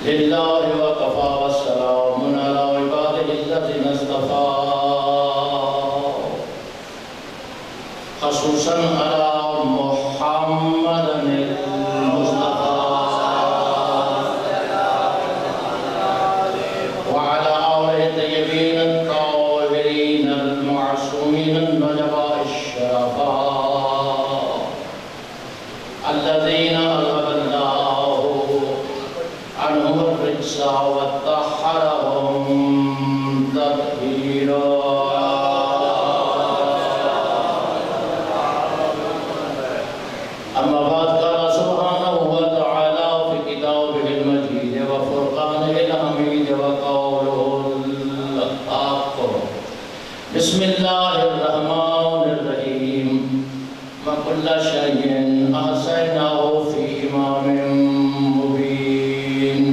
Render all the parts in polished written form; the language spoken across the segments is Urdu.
للہ وکفا والسلام علی عبادہ الذین اصطفیٰ خصوصاً علی محمد المصطفیٰ وعلى آلہ الطیبین الطاہرین المعصومین النجباء الشرفاء الذین اذهب اللہ عنهم الرجس وطهرهم تطہیرا. أما بعد قال سبحانه وتعالى في كتابه المجيد وفرقانه الحميد وقوله الحق. بسم الله الرحمن الرحيم. وكل شيء أحصيناه في إمام مبين.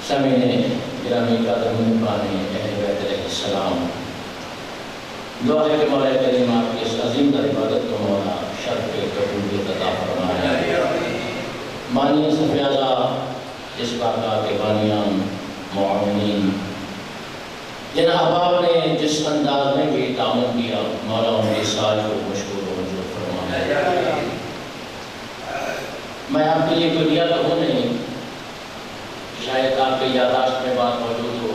سامعین گرامی قدر مہربانی اہل بیت علیہ السلام، دعا ہے کہ مولا کریم آپ کی اس عظیم در عبادت کو مولا شرف قبولیت عطا فرمائے. مانی صفیازہ اس بارگاہ کے بانیان معاونین جن احباب نے جس انداز میں بھی تعاون کیا، مولا ان کی سال کو مشکور و منظور فرمائے. میں آپ کے لیے کوئی لیا تو ہوں نہیں، شاید آپ کے یاداشت میں بات موجود ہو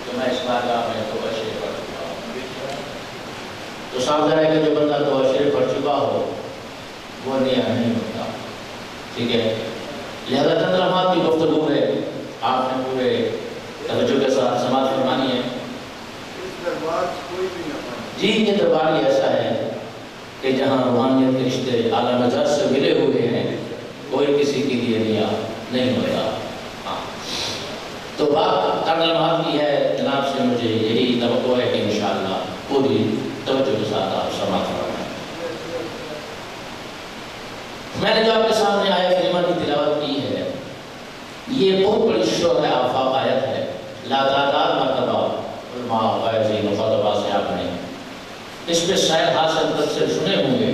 کہ میں اس بارگاہ میں توبہ شریف پڑھ چکا ہوں. تو صاف ظاہر ہے کہ جو بندہ توبہ شریف پڑھ چکا ہو وہ نیا نہیں ہوتا، ٹھیک ہے. لہذا چند لمحات کی گفتگو ہے، آپ نے پورے توجہ کے ساتھ سماعت فرمانی ہے. جی یہ دربار ہی ایسا ہے کہ جہاں روحانیت کے رشتے اعلیٰ مزاج سے ملے ہوئے ہیں، کوئی کسی کے لیے نیا نہیں ہوتا. تو بات چند لمحات کی ہے، جناب سے مجھے یہی توقع ہے کہ انشاءاللہ پوری توجہ کے ساتھ آپ سماعت فرمائیں. میں نے جو آپ کے سامنے آیت کریمہ کی تلاوت کی ہے، یہ بہت بڑی شرح آفاق آیت ہے. لاتعداد مرتبہ علماء وعظین و خطباء سے آپ نے اس پہ شاید حاصل تفسیر سنے ہوں گے.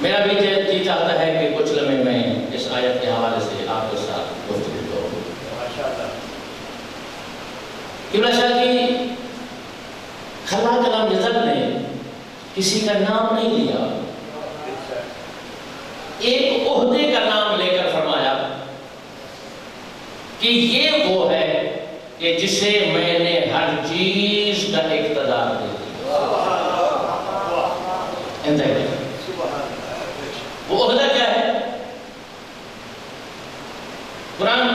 میرا بھی جی چاہتا ہے کہ کچھ لمحے میں اس آیت کے حوالے سے آپ کے ساتھ گفتگو کروں. قبلہ شاہ جی خلا کلام جزل نے کسی کا نام نہیں لیا، ایک عہدے کا نام لے کر فرمایا کہ یہ وہ ہے کہ جسے میں نے ہر چیز کا اقتدار دے دیا. وہ عہدہ کیا ہے؟ قرآن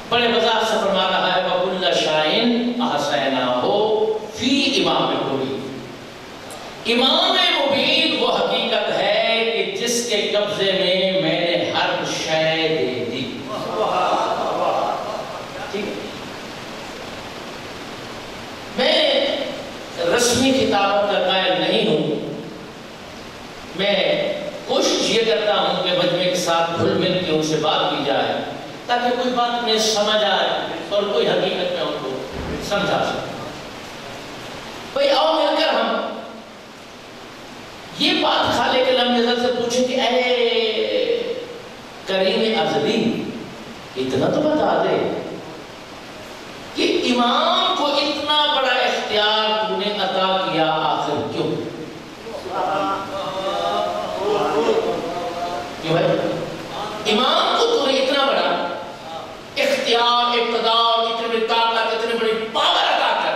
بڑے وضاحت سے فرما رہا ہے وَكُلَّ شَيْءٍ أَحْصَيْنَاهُ فِي إِمَامٍ مُبِينٍ. امام مبین وہ حقیقت ہے کہ جس کے قبضے میں میں نے ہر شے دے دی. میں رسمی کتابت کا قائل نہیں ہوں، میں کوشش یہ کرتا ہوں کہ مجمع کے ساتھ گھل مل کے ان سے بات کی جائے تاکہ کوئی بات میں سمجھ آئے اور کوئی حقیقت میں ان کو سمجھا سکے. بھئی آؤ مل کر ہم یہ بات خالق لم یزل سے پوچھیں کہ اے کریم ازلی اتنا تو بتا دے کہ امام کو اتنا بڑا اختیار تو نے عطا کیا آخر کیوں؟ کیوں ہے؟ امام کو تو نے اتنا بڑا اختیار، اقتدار، اتنی بڑی طاقت، اتنی بڑی پاور عطا کر،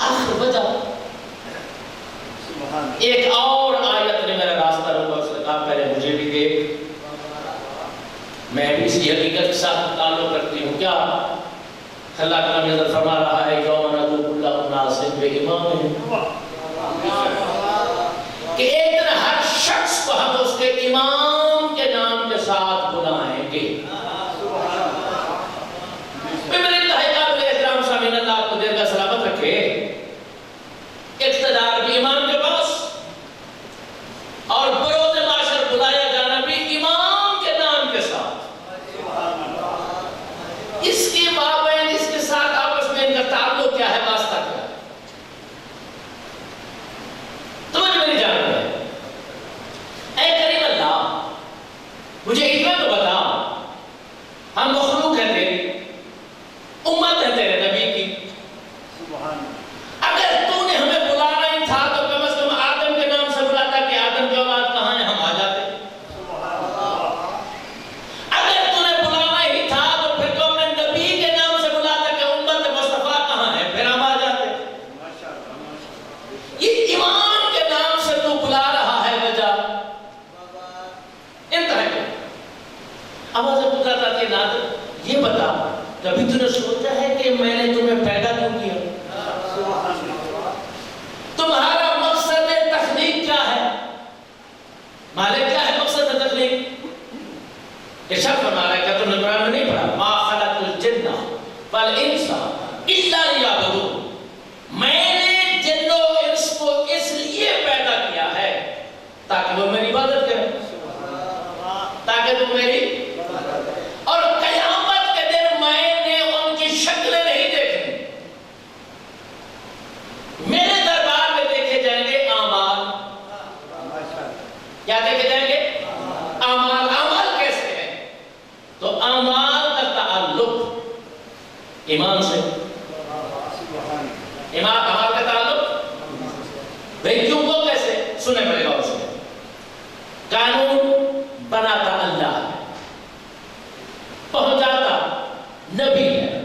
آخر وجہ. ایک اور آیت نے میرا راستہ روکا، اس نے کہا پہلے مجھے بھی دیکھ. میں بھی اسی حقیقت کے ساتھ تعلق کرتی ہوں. کیا اللہ کلام نظر فرما رہا ہے یوم ندعو کل اناس بامامہم، کہ ایک دن ہر شخص کو ہم اس کے امام کے نام کے ساتھ بلائیں گے. میرے تحقیقات میں احترام سامعین اللہ آپ کو دیر کا سلامت رکھے، اقتدار بھی امام کے پاس اور بروز معاشر بلایا جانا بھی امام کے نام کے ساتھ. اس کے مابین اس کے ساتھ آپس میں ان کا تعلق کیا ہے، واسطہ کیا ہے؟ امام سے امام کا تعلق بھائی کیوں وہ کیسے سنے پڑے گا اسے قانون بناتا اللہ ہے پہنچاتا نبی ہے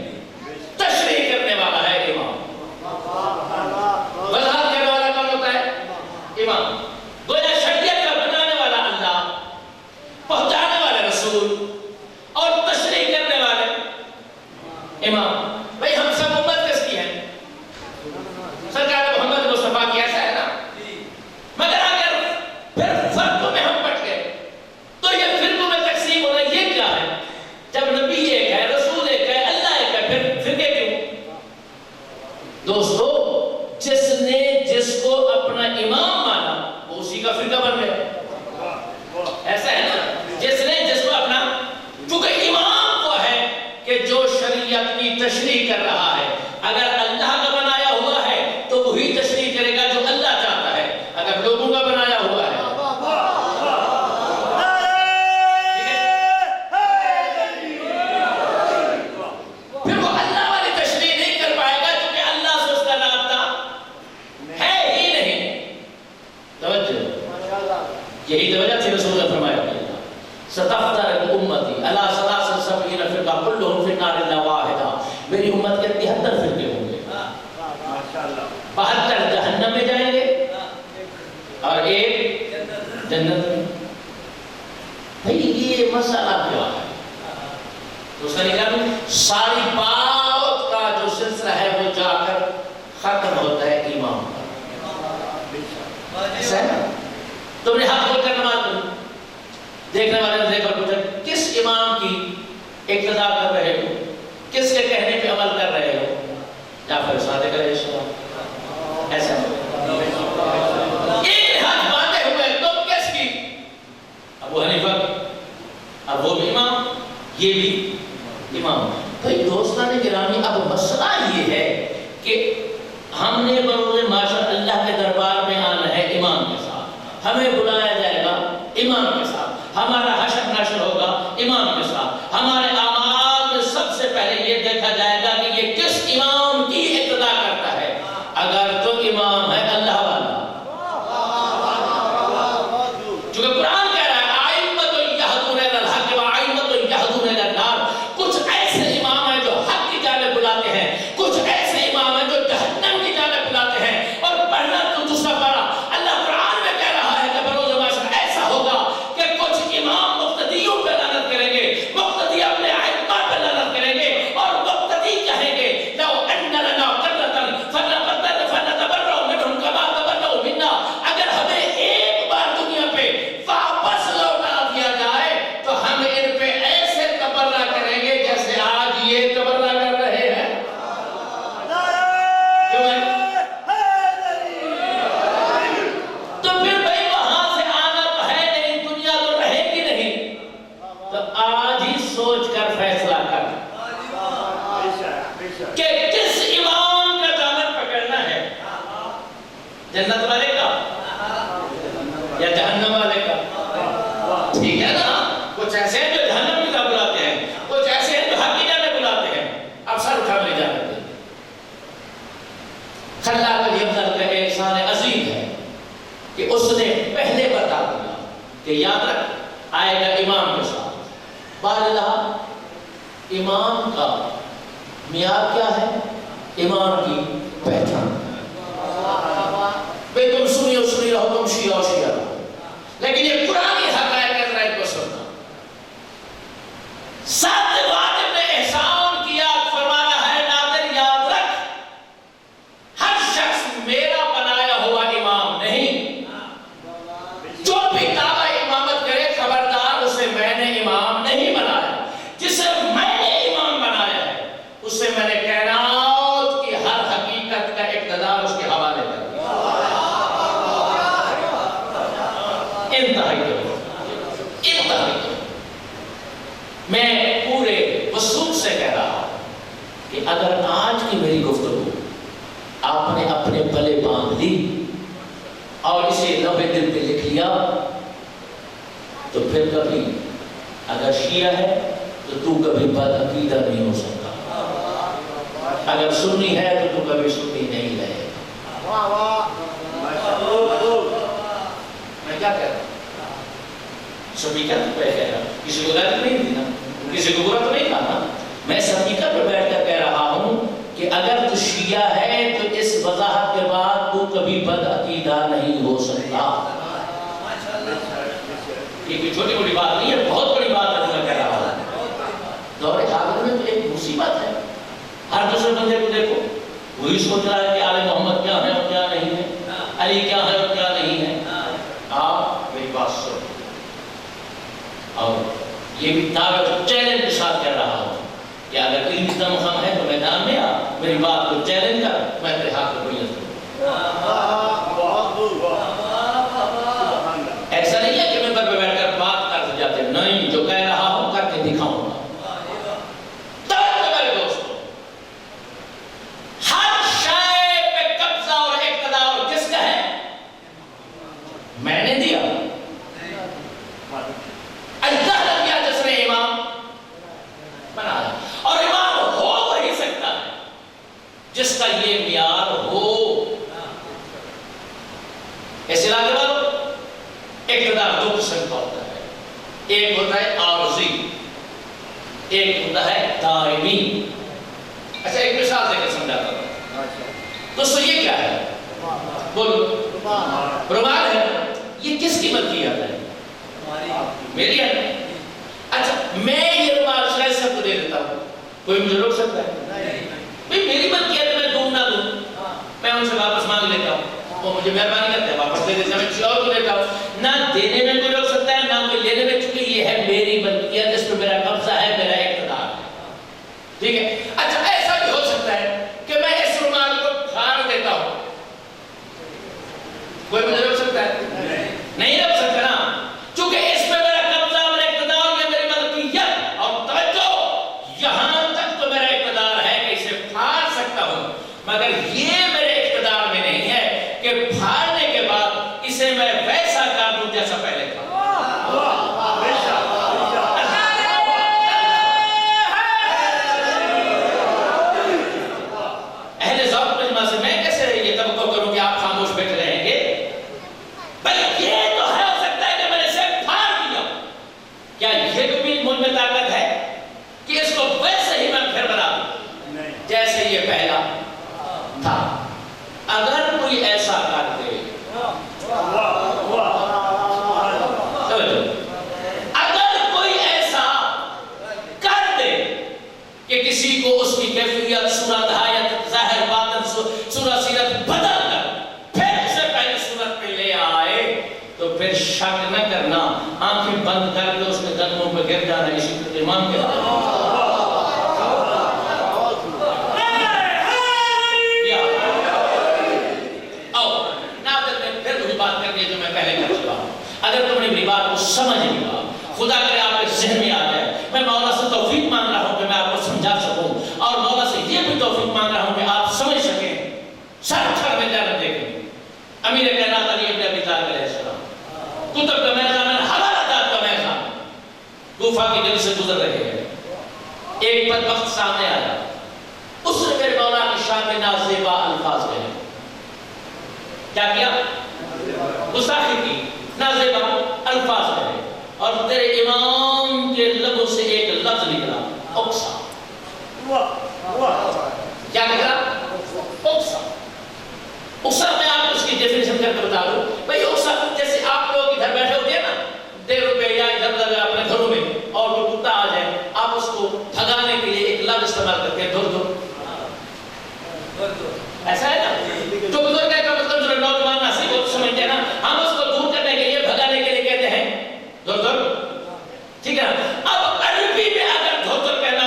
تشریح کرنے والا ہے امام وضاحت کرنے والا کون ہوتا ہے امام گویا شریعت کا بنانے والا اللہ پہنچانے والے رسول اور تشریح کرنے والے امام بھائی ہم سب امت کس کی ہے سرکار محمد مصطفیٰ کی ایسا ہے نا مگر اگر پھر فرقوں میں ہم بٹ گئے تو یہ فرقوں میں تقسیم ہونا یہ کیا ہے جب نبی ایک ہے رسول ایک ہے اللہ ایک ہے پھر فرقے کیوں دوستو جس نے جس کو اپنا امام مانا وہ اسی کا فرقہ بن گیا ایسا ہے نا جس نے جس کو اپنا کیونکہ امام وہ ہے کہ جو شریعت کی تشریح کر رہا ہے اگر اللہ کا بنایا ہوا ہے تو وہی تشریح کرے گا جو اللہ چاہتا ہے اگر لوگوں کا بنایا ہوا ہے پھر وہ اللہ والی تشریح نہیں کر پائے گا کیونکہ اللہ سے اس کا رابطہ ہے ہی نہیں توجہ یہی توجہ تھی رسول نے فرمایا ستفترق امتی علی ثلاث سبعین فرقہ کلہم فی النار الا واحدہ میری امت کے 73 فرقے ہوں گے 72 جہنم میں جائیں گے اور ایک جنت میں بھئی یہ مسئلہ کیا ہے تو اس کا نکال ساری بات کا جو سلسلہ ہے وہ جا کر ختم ہوتا ہے امام پر ایسا ہے نا تم نے ہاتھ کھول کر نماز پڑھی دیکھنے والے نے دیکھا پوچھا کس امام کی اقتداء کر رہے ہو کس کے کہنے پہ عمل کر رہے ہو جعفر صادق علیہ السلام ایسا ایک ہاتھ باندھے ہوئے تم کس کی ابو حنیفہ اب وہ بھی امام یہ بھی امام بھائی دوستان گرامی اب مسئلہ یہ ہے کہ ہم نے بروز معاشر اللہ کے دربار میں آنا ہے امام کے ساتھ ہمیں بلایا جائے گا امام کے ساتھ ہمارا حشر نشر ہوگا امام کے ساتھ ہمارے اعمال میں سب سے پہلے یہ دیکھا جائے گا کہ یہ کس امام کی اقتداء کرتا ہے اگر تو امام ہے اللہ والا چونکہ قرآن کہہ رہا ہے ائمۃ یہدون الی الحق و ائمۃ یہدون الی النار کچھ ایسے امام ہیں جو حق کی جانب بلاتے ہیں کچھ ایسے امام ہیں جو جہنم کی جانب بلاتے ہیں اور پڑھنا تو دوسرا پڑھا اللہ قرآن میں کہہ رہا ہے کہ بروز محشر ایسا ہوگا کہ کچھ امام مقتدیوں پہ لعنت کریں گے مقتدی اپنے ائمہ پہ لعنت کریں گے اور مقتدی کہیں گے لو ان لنا قرۃ فنتبرأ منهم كما تبرؤوا منا اگر ہمیں ایک بار دنیا پہ واپس لوٹا دیا جائے تو ہم ان پہ ایسے تبرہ کریں گے جیسے آج یہ تبرہ کر رہے ہیں تو پھر بھائی وہاں سے آنا تو ہے نہیں دنیا تو رہے گی نہیں تو آج ہی سوچ کر فیصلہ کر کہ کس امام کا دامن پکڑنا ہے جنت والے کا یا جہنم والے کا ٹھیک ہے نا کچھ ایسے ہیں جو جہنم کی طرف بلاتے ہیں کچھ ایسے ہیں جو حق کی جانب بلاتے ہیں اب سر اٹھا لے جاتے ہیں خلاق علی افضل کا احسان عظیم ہے کہ اس نے پہلے بتا دیا کہ یاد رکھ آئے گا امام کے ساتھ باراللہ امام کا معیار کیا ہے امام کی پہچان بھئی تم سنی رہو تم شیعہ رہو لیکن یہ قرآنی حقائق ازرائیل کو سننا ساتھ واجب نے احسان کیا فرمانا ہے ناظر یاد رکھ ہر شخص میرا بنایا ہوا امام نہیں جو بھی دعویٰ امامت کرے خبردار اسے میں نے امام نہیں بنایا جسے میں نے امام بنایا ہے اسے میں نے کائنات کی ہر حقیقت کا اقتدار اس کے حوالے کر دیا انتہائی میں پورے وصول سے کہہ رہا کہ اگر آج کی میری گفتگو آپ نے اپنے پلے باندھ لی اور اسے لوح دل پہ لکھ لیا تو پھر کبھی اگر شیعہ ہے تو کبھی بد عقیدہ نہیں ہو سکتا اگر سنی ہے تو کبھی سنی نہیں رہے. میں کیا کہہ رہا ہوں؟ سپیکر پہ کہہ رہا ہوں. کسی کو غلط نہیں دی نا, کسی کو برا تو نہیں کہا. میں سپیکر پہ بیٹھ کر کہہ رہا ہوں کہ اگر تو شیعہ ہے تو اس وضاحت کے بعد تو کبھی بد عقیدہ نہیں ہو سکتا. یہ کوئی چھوٹی بڑی بات نہیں ہے, بہت بڑی بات ہے جو میں کہہ رہا ہوں. دور حاضر میں تو ایک مصیبت ہے. ہر دوسرے بندے کو دیکھو, وہی سوچ رہا ہے کہ آل محمد کیا ہے اور کیا نہیں ہے, علی کیا ہے اور کیا نہیں ہے. آپ میری بات سنو, اور یہ بھی دعوت چیلنج کے ساتھ کہہ رہا ہوں کہ اگر کوئی اتنا مقام ہے تو میدان میں آ, میری بات کو چیلنج کر, میں تیرے ہاتھ کو بڑی دوں. ایسا نہیں ہے کہ میں پر بیٹھ کر بات کرتے جاتے, نہیں, جو کہہ رہا ہوں کر کے دکھاؤں گا. میرے دوستوں, ہر شے پہ قبضہ اور اقتدار کس کا ہے؟ میں نے دیا. اللہ نے دیا جس نے امام بنایا, اور امام ہو وہی سکتا ہے جس کا یہ معیار ہو. اس علاقے والوں, اقتدار دو قسم کا ہوتا ہے. ایک ہوتا ہے عارضی, ایک ہوتا ہے دائمی. اچھا, ایک مثال دے کر سمجھاتا ہوں. دوستو, یہ کیا ہے؟ بولو. رومال ہے. یہ کس کی ملکیت ہے؟ میری ہے. اچھا, میں یہ رومال شاید سب کو دے دیتا ہوں, کوئی مجھے روک سکتا ہے؟ بھئی میری ملکیت ہے, میں دوں نہ دوں, میں ان سے واپس مانگ لیتا ہوں, وہ مجھے مہربانی کرتے ہیں واپس دے دیتا ہوں, میں کسی اور کو دیتا ہوں. نہ دینے میں کوئی روک سکتا ہے, نہ کوئی لینے میں, چونکہ یہ ہے میری ملکیت, جس پہ میرا قبضہ ہے, میرا اقتدار ہے. ٹھیک ہے. اچھا, ایسا بھی ہو سکتا ہے کہ میں اس رومال کو پھاڑ دیتا ہوں, کوئی مجھے روک سکتا ہے؟ نہیں روک سکتا نا, چونکہ اس پہ میرا قبضہ, میرا اقتدار, یہ میری ملکیت. اور توجہ, یہاں تک تو میرا اقتدار ہے کہ اسے پھاڑ سکتا ہوں, مگر یہ میرے اقتدار میں نہیں ہے کہ پھاڑنے کے بعد اسے میں ویسا کر دوں جیسا پہلے تھا. اہل ذوق مجمع سے میں کیسے یہ توقع کروں کہ آپ خاموش بیٹھے رہیں گے؟ بھئی یہ تو ہے, ہو سکتا ہے کہ میں نے اسے پھاڑ دیا. کیا یہ بھی مجھ میں طاقت ہے کہ اس کو ویسے ہی میں پھر بنا دوں جیسے یہ پہلا تھا؟ اگر کوئی ایسا کر دے, اگر کوئی ایسا کر دے کہ کسی کو اس کی کیفیت, صورت, حیات, ظاہر, باطن, صورت, سیرت بدل کر پھر اسے پہلی صورت پہ لے آئے, تو پھر شک نہ کرنا, آنکھیں بند کر کے اس کے قدموں پہ گر جانا. اسی کو امام کہتے ہیں. اگر تم نے میری بات کو سمجھ لیا, خدا کرے آپ کے ذہن میں آ جائے, میں مولا سے توفیق مانگ رہا ہوں کہ میں آپ کو سمجھا سکوں, اور مولا سے یہ بھی توفیق مانگ رہا ہوں کہ آپ سمجھ سکیں, سر چھڑ میں جانب دیکھیں. امیر کائنات علی ابن ابی طالب علیہ السلام کتب کا میزان, حوالہ جات کا میزان, کوفہ کی گلی سے گزر رہے ہیں. ایک بدبخت سامنے آیا, اس نے میرے مولا کی شان میں نازیبا الفاظ کہے. کیا کیا؟ گستاخی کی, نازیبا الفاظ کہے, اور تیرے امام کے لبوں سے ایک لفظ نکلا, اقسا. کیا نکلا؟ اقسا. اقسا میں آپ اس کی ڈیفینیشن کر کے بتا دوں. بھئی اقسا جیسے آپ لوگ ادھر بیٹھے ہوتے ہیں نا, 1.5 روپے یا ادھر ادھر اپنے گھروں میں, اور کوئی کتا آ جائے, آپ اس کو بھگانے کے لیے ایک لفظ استعمال کرتے ہیں, دور دور. ایسا ہے نا, جو بزرگ ہے کا مطلب جو نوجوان نسل کو سمجھتے ہیں نا, ہم اس کو دور کرنے کے لیے, بھگانے کے لیے کہتے ہیں دور دور. ٹھیک ہے نا. اب عربی میں اگر دور دور کہنا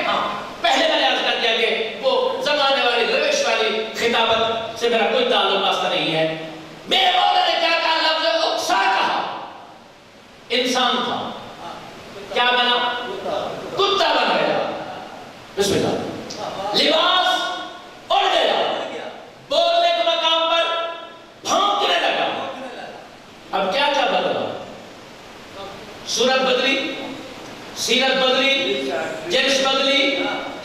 ہاں پہلے میں نے عرض کر دیا کہ وہ زمانے والی روش والی خطابت سے میرا کوئی تعلق واسطہ نہیں ہے. میرے مولا نے کیا کہا؟ لفظ اقصا کہا. انسان تھا کیا بنا؟ کتا بن گیا. بسم اللہ. لباس اڑ گیا. بولنے کے مقام پر بھونکنے لگا. اب کیا کیا بدلا؟ صورت بدلی، سیرت بدلی، جنس بدلی،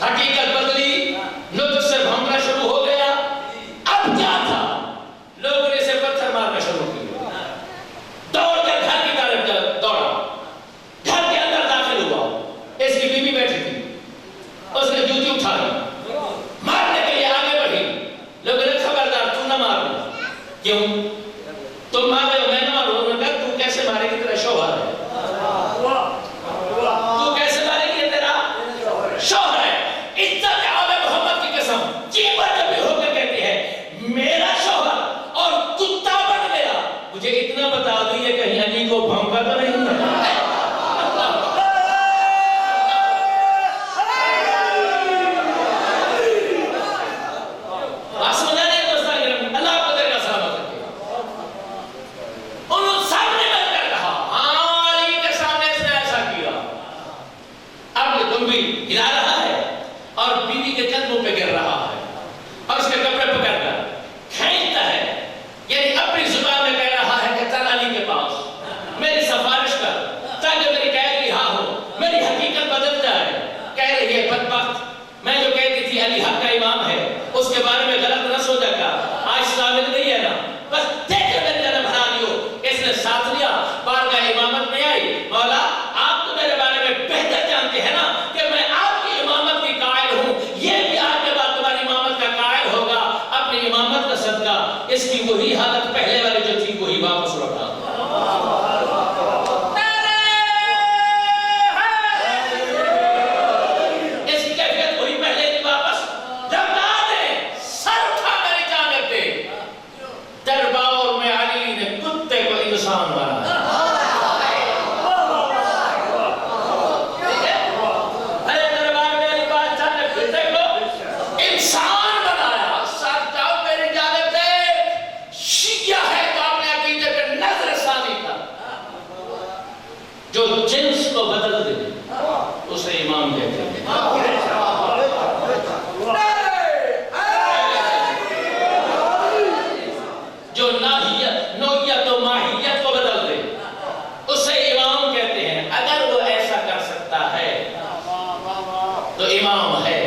حقیقت بدلی، نطق سے بھونکنا شروع ہو گیا. اب کیا تھا؟ لوگوں نے اسے پتھر مارنا شروع کیا. دوڑ کر گھر کی طرف دوڑا. گھر کے اندر داخل ہوا. اس کی بیوی بیٹھی تھی. اس نے جوتی اٹھا لی. مارنے کے لیے آگے بڑھی. لوگوں نے خبردار تو نہ مارنا. کیوں؟ تم مارے ہو میں نہ ماروں. انہوں نے کہا تو کیسے مارے گی؟ تیرا شوہر ہے. تو کیسے مارے گی؟ یہ تیرا شوہر ہے. عزت آل محمد کی قسم چیمہ جب ہو کر کہتی ہے میرا شوہر اور کتا بن گیا. مجھے اتنا بتا دو یہ کہیں علی کو بھونکا تو نہیں ہے؟ ہلا رہا ہے اور بیوی کے قدموں پہ گر رہا ہے اور اس کے کپڑے پکڑ کر کھینچتا ہے. یعنی اپنی زبان میں کہہ رہا ہے کہ چل علی کے پاس میری سفارش کر تاکہ میری قید رہا ہو، میری حقیقت بدل جائے. کہہ رہی ہے بدبخت میں جو کہتی تھی علی حق کا امام ہے اس کے بارے میں غلط نہ سوچا کر. آج ثابت نہیں ہے نا. بس دیکھ میری جنم بنا لیو. اس نے ساتھ لیا. بارگاہ امامت میں آئی. مولا آپ تو میرے بارے میں بہتر جانتے ہیں نا کہ میں آپ کی امامت کی قائل ہوں. یہ بھی آج کے بعد تمہاری امامت کا قائل ہوگا. اپنی امامت کا صدقہ اس کی وہی حالت پہلے والی جو تھی وہی واپس لوٹا. اس کی کیفیت وہی پہلے کی واپس لوٹا دے. سر اٹھا میری جانب دے. دربار میں علی نے کتے کو انسان بنایا. جو جنس کو بدل دے اسے امام کہتے ہیں. جو نوعیت و ماہیت کو بدل دے اسے امام کہتے ہیں. اگر وہ ایسا کر سکتا ہے تو امام ہے.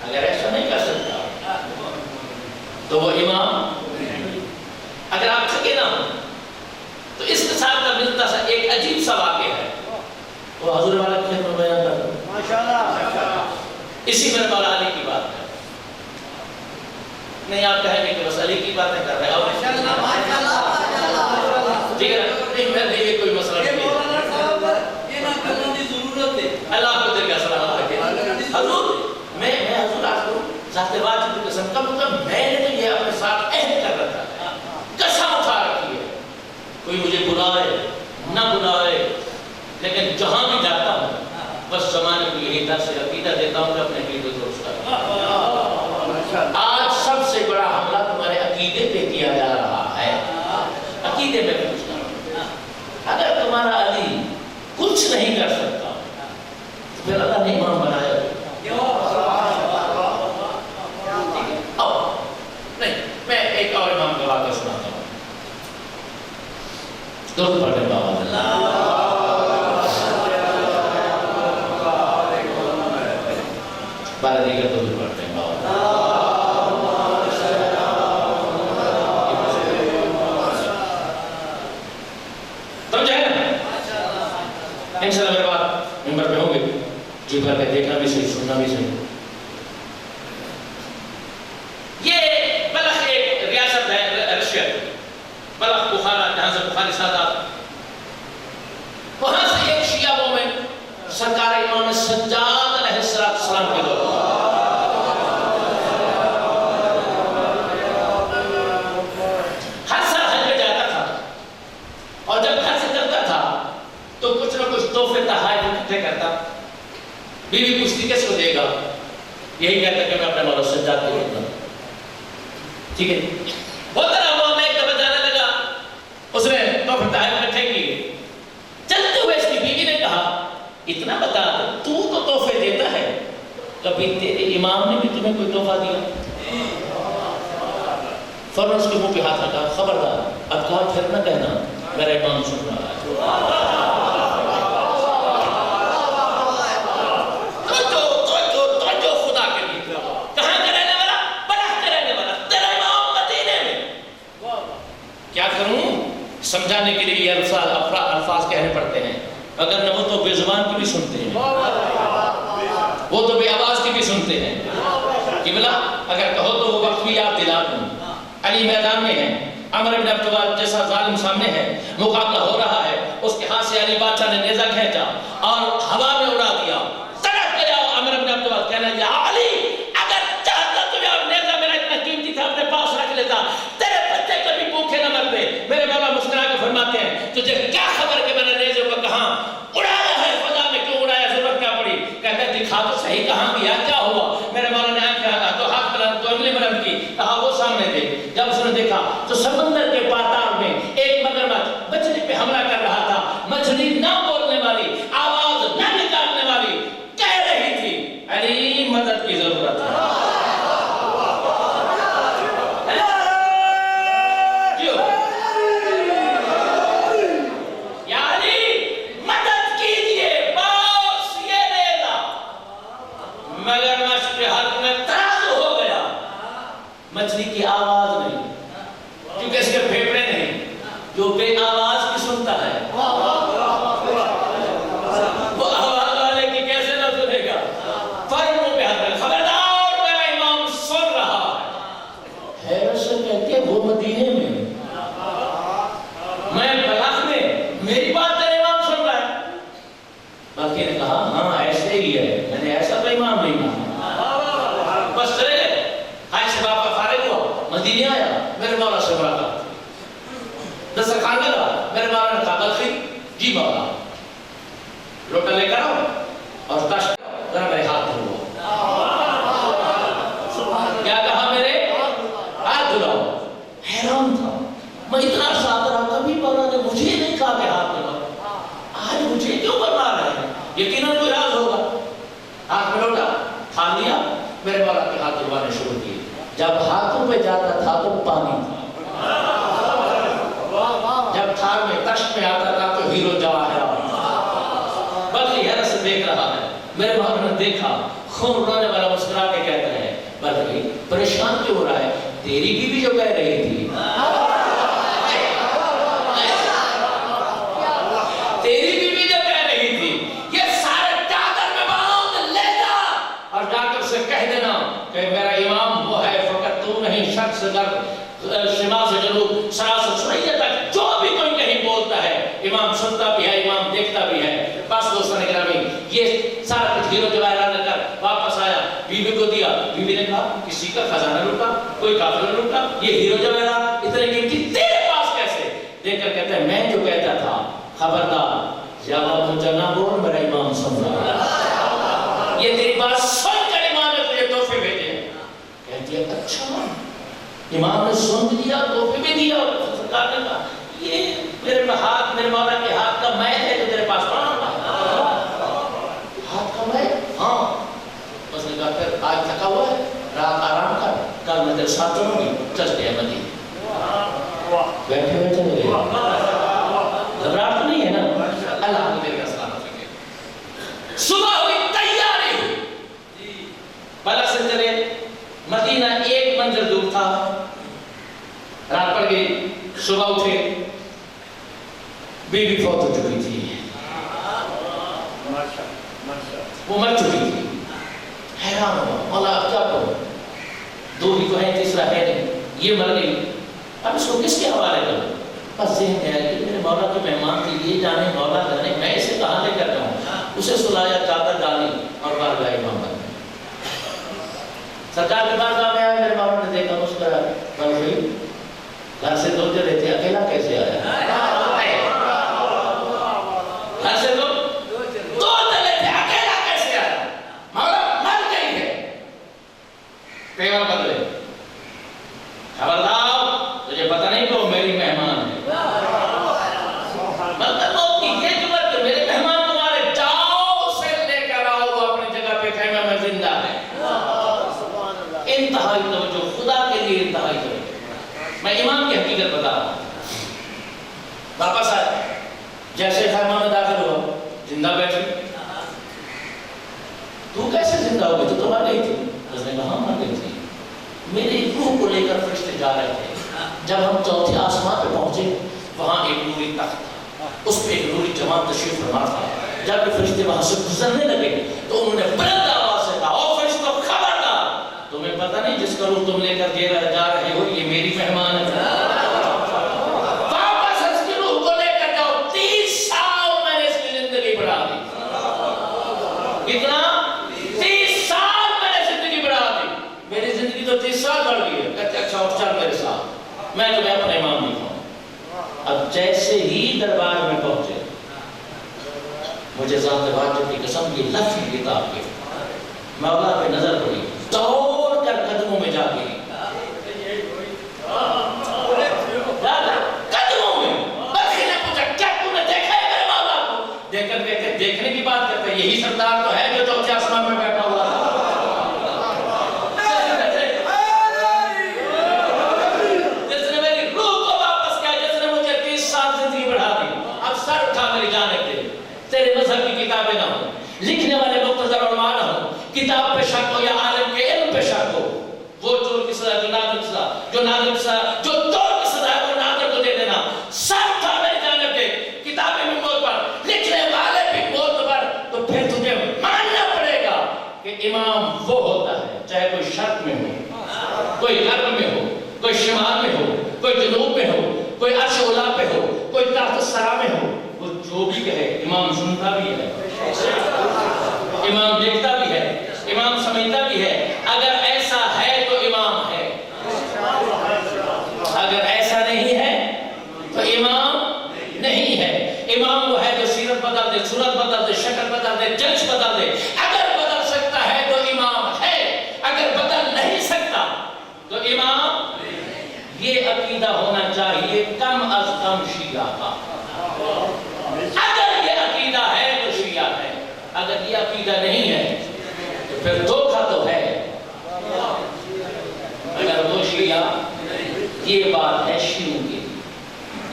اگر ایسا نہیں کر سکتا تو وہ امام. اگر آپ تھکے نہ ہو تو اس کے ساتھ کا ملتا سا ایک عجیب سا واقعہ ہے. وہ حضور والا کھیل میں بیان کرتا ہوں. ماشاءاللہ. اسی میں مولا علی کی بات ہے. نہیں آپ کہیں گے کہ بس علی کی باتیں کر رہے ہیں. ماشاءاللہ ماشاءاللہ. ٹھیک ہے نہیں میں نہیں یہ کوئی مسئلہ نہیں ہے. یہ نہ کرنے کی ضرورت ہے. اللہ کو دل کا سلام رکھے. حضور میں حضور آپ کو ذات واجب کی قسم کا مطلب میں نے تو یہ اپنے ساتھ عہد کر رکھا ہے. قسم اٹھا رکھی ہے. کوئی مجھے بلائے نہ بلائے لیکن جہاں بھی جاتا ہوں بس زمانے کو یہی درس عقیدہ دیتا ہوں کہ اپنے عقیدے درست کریں. آج سب سے بڑا حملہ تمہارے عقیدے پہ کیا جا رہا ہے. عقیدے پہ پوچھتا ہوں. اگر تمہارا علی کچھ نہیں کر سکتا تو پھر اللہ نے امام بنایا. نہیں میں ایک اور امام کا واقعہ سناتا ہوں. درود پڑھیں بابا. بارہ دیگر درود پڑھتے ہیں بابا. سمجھے نا؟ انشاءاللہ میرے بات ممبر پہ ہوں گے. جی بھر کے دیکھنا بھی صحیح سننا بھی صحیح. یہ بلخ ایک ریاست ہے رشیا کی. بلخ بخارا جہاں سے بخاری سادات. وہاں سے ایک شیعہ مومن سرکار امام سجاد علیہ السلام کے دور ہر سال حج میں جاتا تھا اور جب گھر سے چلتا تھا تو کچھ نہ کچھ تحفے تحائف اکٹھے کرتا. بیوی پوچھتی کس کو دے گا؟ یہی کہتا کہ میں اپنے مولا سجاد کو دوں گا. ٹھیک ہے. وہ طرح وہ میں ایک دفعہ جانے لگا, اس نے تحفے تحائف اکٹھے کیے. چلتے ہوئے اس کی بیوی نے کہا اتنا بتا تو تحفے دیتا ہے, کبھی تیرے امام نے بھی تمہیں کوئی تحفہ دیا؟ فوراً اس کے منہ پہ ہاتھ رکھا, خبردار اب کہا پھر نہ کہنا میرا امام سن رہا ہے. تو خدا کے لیے کہاں کا رہنے والا؟ بلخ کا رہنے والا, تیرا امام مدینے میں. کیا کروں سمجھانے کے لیے یہ الفاظ کہنے پڑتے ہیں, اگر نہ وہ تو بے زبان کی بھی سنتے ہیں, وہ تو بے آواز کی بھی سنتے ہیں. قبلہ اگر کہو تو وہ وقت بھی یاد دلا دوں. علی میدان میں ہے, عمر بن عبداللہ جیسا ظالم سامنے ہے, مقابلہ ہو رہا ہے, اس کے ہاتھ سے علی بادشاہ نے نیزہ کھینچا اور ہوا میں اڑا دیا. تڑپ گیا عمر بن عبداللہ, کہنا یا علی اگر چاہتا تمہیں اور نیزہ میرا اتنا قیمتی تھا اپنے پاس رکھ لیتا, تیرے بچے کبھی بھوکے نہ مرتے. میرے مولا مسکرا کے فرماتے ہیں تجھے کیا خبر کہ میں نے نیزے کو کہاں اڑایا ہے, فضا میں کیوں اڑایا, ضرورت کیا پڑی؟ کہتے ہیں دکھا تو صحیح کہاں گیا, کیا ہوا؟ میرے مولا نے تو ہاتھ بلند تو انگلی بلند کی, کہا وہ سامنے دیکھ. جب اس نے دیکھا تو سمندر کے پاتال میں ایک مگرمچھ مچھلی پہ حملہ کر رہا تھا. مچھلی نہ بولنے والی, آواز نہ نکالنے والی, کہہ رہی تھی علی مدد کی ضرورت ہے. مچھلی کی آواز نہیں, کیونکہ اس کے پھیپھڑے نہیں, جو بے آواز کی سنتا ہے وہ آواز والے کی کیسے نہ سنے گا. فائروں پہ ہاتھ رکھ, خبردار میرا امام سن رہا ہے. حیرت سے کہتے ہیں وہ مدینے میں, میں بلخ میں, میری بات تیرے امام سن رہا ہے. باقی نے کہا ہاں ایسے ہی ہے, میں نے ایسا تو امام نہیں مانا. بس چلے گئے. حج سے باپ کا فارغ ہوا, مدینے آیا, میرے مولا سے ملاقات, دسترخوان لگا, میرے مولا نے کہا بلخی جی مولا, لوٹا لے کر آؤ اور تاش ذرا میرے ہاتھ دھلو. کیا کہا میرے ہاتھ دھلاؤ. حیران تھا میں, اتنا ساتھ رہا, کبھی مولا نے مجھے نہیں کہا کہ ہاتھ دھلاؤ, آج مجھے کیوں بتا رہے ہیں؟ یقیناً کوئی راز ہوگا. ہاتھ میں لوٹا, تھام لیا, میرے مولا کے ہاتھ دھلوانے شروع کیے. جب ہاتھوں پہ جاتا تھا تو پانی تھا, جب تھار میں تشت میں آتا تھا تو ہیرو جواہرات. بلکہ حیرت سے دیکھ رہا ہے. میرے مولا نے دیکھا, خون رونے والا مسکرا کے کہتا ہے بلکہ پریشان کیوں ہو رہا ہے؟ تیری بیوی جو کہہ رہی تھی, تیری بیوی جو کہہ رہی تھی یہ سارے چادر میں باندھ لے جا اور جا کر سے کہہ دینا کہ میرا امام وہ ہے, فقط تو نہیں, شرق سے غرب, شمال سے جنوب, سراسر سریا تک جو بھی کوئی کہیں بولتا ہے امام سنتا بھی ہے, امام دیکھتا بھی ہے. بس دوستان گرامی, یہ سارا کچھ ہیرو جواہرات لے کر واپس آیا, بیوی کو دیا. بیوی نے کہا کسی کا خزانہ لوٹا, کوئی کافر نے لوٹا, یہ ہیرو جواہرات اتنے قیمتی تیرے پاس کیسے؟ دیکھ کر کہتا ہے میں جو کہتا تھا خبردار جواب مجھے نہ بول, میرا امام سن رہا ہے. یہ تیری بات سن کر امام نے تجھے تحفے بھیجے. کہتی ہے اچھا, امام نے سن دیا, تحفے بھی دیا. سرکار نے کہا یہ میرے ہاتھ, میرے مولا کے ہاتھ کا میل ہے جو تیرے پاس پڑا ہوا. ہاتھ کا میل؟ ہاں. اس نے کہا پھر آج تھکا ہوا ہے, رات آرام کر, کل میں تیرے ساتھ چلوں گی. چلتے ہیں مدینے. بیٹھے ہوئے چلے گئے. گھبراہٹ نہیں ہے نا, اللہ کو میرے سلامت رکھے. صبح ہوئی, تیاری ہوئی, بلخ سے چلے. مدینہ ایک منزل دور تھا. رات پڑ گئی, صبح اٹھے, بیوی فوت ہو چکی تھی, وہ مر چکی تھی. حیران ہوا, مولا اب کیا کروں؟ دو ہی تو ہیں, تیسرا ہے نہیں, یہ مر گئی, اب اس کو کس کے حوالے کروں؟ بس ذہن میں آیا کہ میرے مولا کے مہمان تھے, یہ جانے مولا جانے, میں اسے کہاں لے کر جاؤں؟ اسے سلایا, چادر ڈالی اور باہر گئے امام بن. سرکار کے بارگاہ میں آئے, میرے مولا نے دیکھا, مسکرایا, بھائی گھر سے دو چلے تھے, اکیلا کیسے آیا؟ گھر سے دو چلے تھے, اکیلا کیسے آیا؟ تیور بدلے. خبردار تجھے پتہ نہیں کہ وہ میری مہمان ہے. مطلب موت کی یہ جملہ کہ میرے مہمان تمہارے جاؤ سے لے کر آؤ وہ اپنی جگہ پہ خیمہ میں زندہ ہے. انتہائی توجہ, خدا کے لیے انتہائی توجہ. میں امام کی حقیقت بتا رہا ہوں. واپس آئے, جیسے خیمہ میں داخل ہوا زندہ بیٹھی. تو کیسے زندہ ہو گئی؟ تو مر گئی تھی. اس نے کہا مر گئی تھی. میری روح کو لے کر فرشتے جا رہے تھے. جب ہم چوتھے آسمان پہ پہنچے وہاں ایک نوری تخت تھا, اس پہ ایک نوری جماعت تشریف فرما تھا. جب کہ فرشتے وہاں سے گزرنے لگے تو انہوں نے بلند آواز سے کہا, او فرشتوں خبردار, تمہیں پتہ نہیں جس کا روح تم لے کر جا رہے ہو یہ میری مہمان ہے. واپس اس کی روح کو لے کر جاؤ. 30 سال میں نے اس کی زندگی بڑھا دی. کتنا؟ 30 سال میں نے زندگی بڑھا دی. میری زندگی تو 30 سال بڑھ گئی ہے. کہتے اچھا اور چل میرے ساتھ, میں تمہیں اپنے امام دکھاؤں. اب جیسے ہی دربار میں پہنچے, مجھے ذات واجب کی قسم یہ لفظ کتاب کے مولا پہ نظر پڑی, دوڑ کر قدموں میں جا گری. قدموں میں. بلکہ نے پوچھا کیا تم نے دیکھا ہے میرے مولا کو؟ دیکھ کر کہتے دیکھنے کی بات کرتے یہی سردار تو ہے جو چوتھے آسمان میں بیٹھا ہوا تھا. جس نے میری روح کو واپس کیا, جس نے مجھے 30 سال زندگی بڑھا دی. اب سر اٹھا میری جانب دے. تیرے مذہب کی کتابیں نہ ہوں, لکھنے والے مختصر علماء نہ ہوں, کتاب پہ شک ہو یا عالم کے علم پہ شک ہو, وہ چور کی سزا جو نادر کی سزا, جو نادر کی سزا جو چور کی سزا ہے وہ نادر کو دے دینا. سر اٹھا میری جانب دے. کتابیں بھی موت پر, لکھنے والے بھی موت پر. تو پھر تجھے ماننا پڑے گا کہ امام وہ ہوتا ہے چاہے کوئی شرق میں ہو, کوئی غرب میں ہو, کوئی شمال میں ہو, کوئی جنوب میں ہو, کوئی عرش اولا پہ ہو, کوئی تحت الثری میں ہو. وہ جو بھی کہے امام سنتا بھی ہے, امام دیکھتا بھی ہے, امام سمجھتا بھی ہے. اگر ایسا ہے تو امام ہے, اگر ایسا نہیں ہے تو امام نہیں ہے. امام وہ ہے جو سیرت بدل دے, صورت بدل دے, شکل بدل دے, جنس بدل دے. اگر بدل سکتا ہے تو امام ہے, اگر بدل نہیں سکتا تو امام. یہ عقیدہ ہونا چاہیے کم از کم شیعہ کا. اگر یہ عقیدہ ہے تو شیعہ ہے, اگر یہ عقیدہ نہیں ہے تو پھر دھوکہ تو ہے. اگر وہ شیعہ, یہ بات ہے شیعوں کے لیے,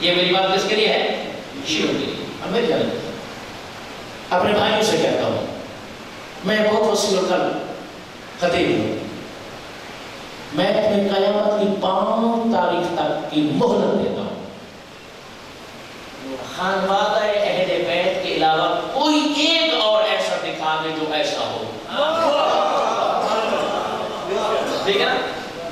یہ میری بات کس کے لیے ہے؟ شیعوں کے لیے. اب میری جانب اپنے بھائیوں سے کہتا ہوں, میں بہت وسیع خطیب ہوں, میں اپنے قیامت کی 5 تاریخ تک کی مہلت دیتا ہوں. خانوادہ اہل بیت کے علاوہ کوئی ایک اور ایسا دکھا دے جو ایسا ہو. ٹھیک ہے نا؟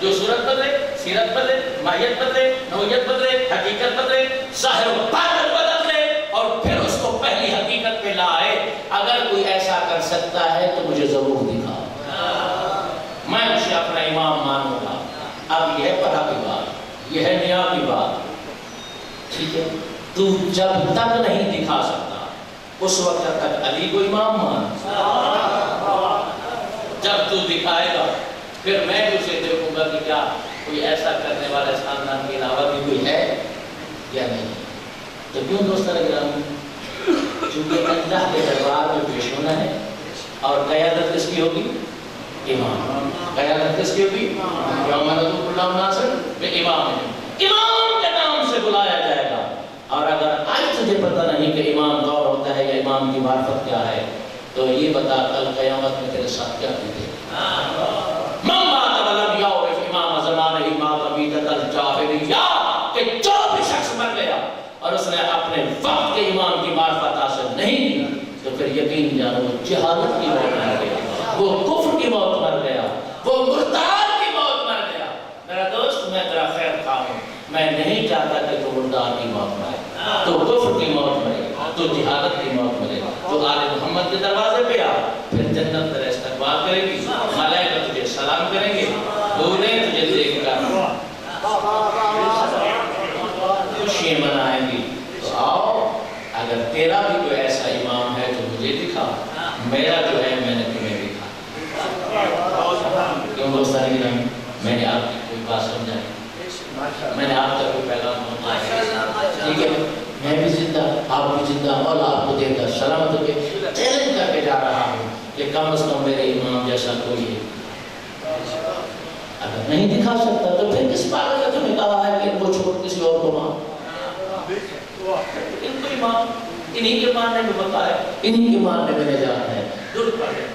جو صورت بدلے, سیرت بدلے, ماہیت بدلے, نوعیت بدلے, حقیقت بدلے, ظاہر و باطن بدل دے اور پھر اس کو پہلی حقیقت پہ لائے. اگر کوئی ایسا کر سکتا ہے تو مجھے ضرور دکھا, میں اسے اپنا امام مانوں گا. اب یہ ہے پڑھا کی بات, یہ ہے نیا کی بات. ٹھیک ہے, تو جب تک نہیں دکھا سکتا اس وقت تک علی کو امام مان. جب تو دکھائے گا پھر میں اسے دیکھوں گا کہ کیا کوئی ایسا کرنے والا خاندان کے علاوہ بھی کوئی ہے یا نہیں. تو کیوں دوستان کرام, چونکہ اللہ کے دربار میں پیش ہونا ہے اور قیادت کس کی ہوگی؟ امام. قیادت کس کی ہوگی؟ یوم ندعو کل اناس بامامہم. امام کے نام سے بلایا جائے گا. اور اگر آج تجھے پتہ نہیں کہ امام غور ہوتا ہے یا امام کی معرفت کیا ہے تو یہ بتا کل قیامت میں تیرے ساتھ کیا ہوگی. من مات ولم یعرف امام زمانہ مات میتۃ الجاہلیہ, کہ جو بھی شخص مر گیا اور اس نے اپنے وقت کے امام کی معرفت حاصل نہیں کی تو پھر یقین جانو وہ جہالت کی موت مر گیا, وہ کفر کی موت مر گیا, وہ مرتد کی موت مر گیا. میرا دوست, میں تیرا خیر خواہ ہوں, میں نہیں چاہتا کہ تو مرتد کی موت مرے, تو کفر کی موت مرے, تو جہالت کی موت مرے. تو آل محمد کے دروازے پہ آ, پھر جنت تیرا استقبال کرے گی, ملائکہ تجھے سلام کریں گے, دولیں تجھے دیکھ کر خوشیاں منائیں گی. تو آؤ, اگر تیرا بھی کوئی ایسا امام ہے تو مجھے دکھا, میرا جو ہے میں نے تمہیں دکھا. کیوں دوستان گرامی میں نے آپ کی کوئی بات سمجھائی، میں نے آپ تک کوئی پیغام پہنچایا، ٹھیک ہے میں بھی زندہ آپ بھی زندہ مولا آپ کو دے کر سلامت کے چیلنج کر کے جا رہا ہوں کہ کم از کم میرے امام جیسا کوئی ہے، اگر نہیں دکھا سکتا تو پھر کس پاگل نے تمہیں کہا ہے کہ ان کو چھوڑ کسی اور کو مان، ان کو ایمان انہی کے ماننے میں بتایا، انہی کے ماننے میں نجات ہے، درود پڑھے